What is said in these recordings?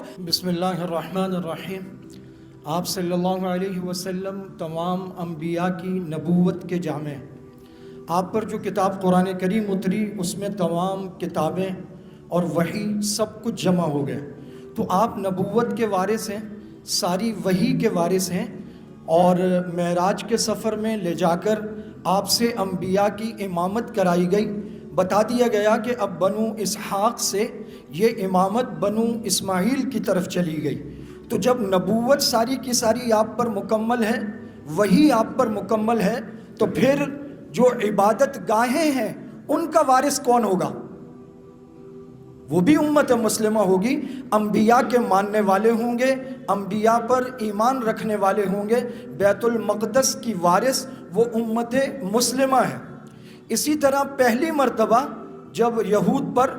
بسم اللہ الرحمن الرحیم۔ آپ صلی اللہ علیہ وسلم تمام انبیاء کی نبوت کے جامع۔ آپ پر جو کتاب قرآن کریم اتری اس میں تمام کتابیں اور وحی سب کچھ جمع ہو گئے، تو آپ نبوت کے وارث ہیں، ساری وحی کے وارث ہیں، اور معراج کے سفر میں لے جا کر آپ سے انبیاء کی امامت کرائی گئی۔ بتا دیا گیا کہ اب بنو اسحاق سے یہ امامت بنو اسماعیل کی طرف چلی گئی۔ تو جب نبوت ساری کی ساری آپ پر مکمل ہے، وہی آپ پر مکمل ہے، تو پھر جو عبادت گاہیں ہیں ان کا وارث کون ہوگا؟ وہ بھی امت مسلمہ ہوگی، انبیاء کے ماننے والے ہوں گے، انبیاء پر ایمان رکھنے والے ہوں گے۔ بیت المقدس کی وارث وہ امت مسلمہ ہے۔ اسی طرح پہلی مرتبہ جب یہود پر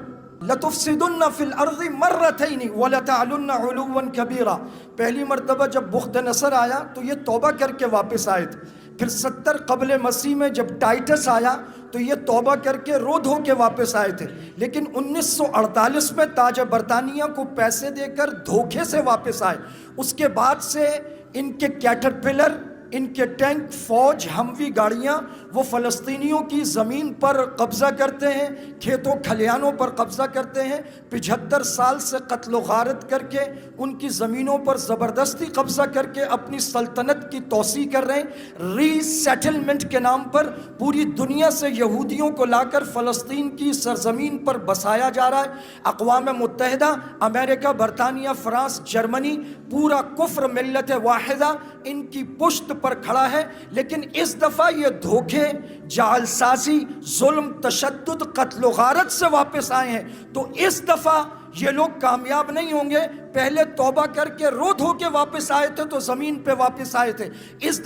لَتُفْسِدُنَّ فِي الْأَرْضِ مَرَّتَيْنِ وَلَتَعْلُنَّ عُلُوًّا كَبِيرًا، پہلی مرتبہ جب بخت نصر آیا تو یہ توبہ کر کے واپس آئے تھے۔ پھر 70 قبل مسیح میں جب ٹائٹس آیا تو یہ توبہ کر کے رو دھو کے واپس آئے تھے، لیکن 1948 میں تاج برطانیہ کو پیسے دے کر دھوکے سے واپس آئے۔ اس کے بعد سے ان کے کیٹرپلر، ان کے ٹینک، فوج، ہموی گاڑیاں وہ فلسطینیوں کی زمین پر قبضہ کرتے ہیں، کھیتوں کھلیانوں پر قبضہ کرتے ہیں۔ 75 سال سے قتل و غارت کر کے ان کی زمینوں پر زبردستی قبضہ کر کے اپنی سلطنت کی توسیع کر رہے ہیں۔ ری سیٹلمنٹ کے نام پر پوری دنیا سے یہودیوں کو لا کر فلسطین کی سرزمین پر بسایا جا رہا ہے۔ اقوام متحدہ، امریکہ، برطانیہ، فرانس، جرمنی، پورا کفر ملت واحدہ ان کی پشت پر کھڑا ہے، لیکن اس دفعہ یہ دھوکے، جعل سازی، ظلم، تشدد، قتل و غارت سے واپس آئے ہیں۔ تو اس دفعہ یہ لوگ کامیاب نہیں ہوں گے۔ پہلے توبہ کر کے رو دھو کے واپس آئے تھے تو زمین پہ واپس آئے تھے،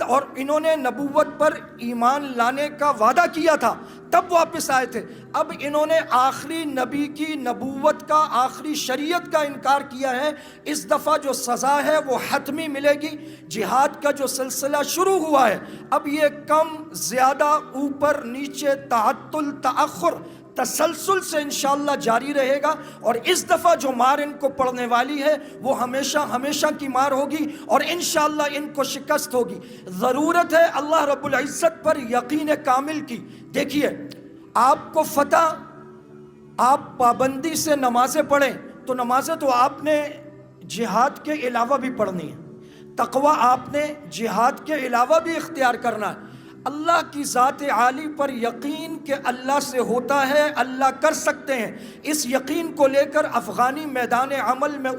اور انہوں نے نبوت پر ایمان لانے کا وعدہ کیا تھا، تب واپس آئے تھے۔ اب انہوں نے آخری نبی کی نبوت کا، آخری شریعت کا انکار کیا ہے۔ اس دفعہ جو سزا ہے وہ حتمی ملے گی۔ جہاد کا جو سلسلہ شروع ہوا ہے، اب یہ کم زیادہ، اوپر نیچے، تعطل، تأخر، تسلسل سے انشاءاللہ جاری رہے گا، اور اس دفعہ جو مار ان کو پڑنے والی ہے وہ ہمیشہ ہمیشہ کی مار ہوگی، اور انشاءاللہ ان کو شکست ہوگی۔ ضرورت ہے اللہ رب العزت پر یقین کامل کی۔ دیکھیے، آپ کو فتح، آپ پابندی سے نمازیں پڑھیں تو نمازیں تو آپ نے جہاد کے علاوہ بھی پڑھنی ہے، تقوی آپ نے جہاد کے علاوہ بھی اختیار کرنا ہے۔ اللہ کی ذات عالی پر یقین کہ اللہ سے ہوتا ہے، اللہ کر سکتے ہیں، اس یقین کو لے کر افغانی میدان عمل میں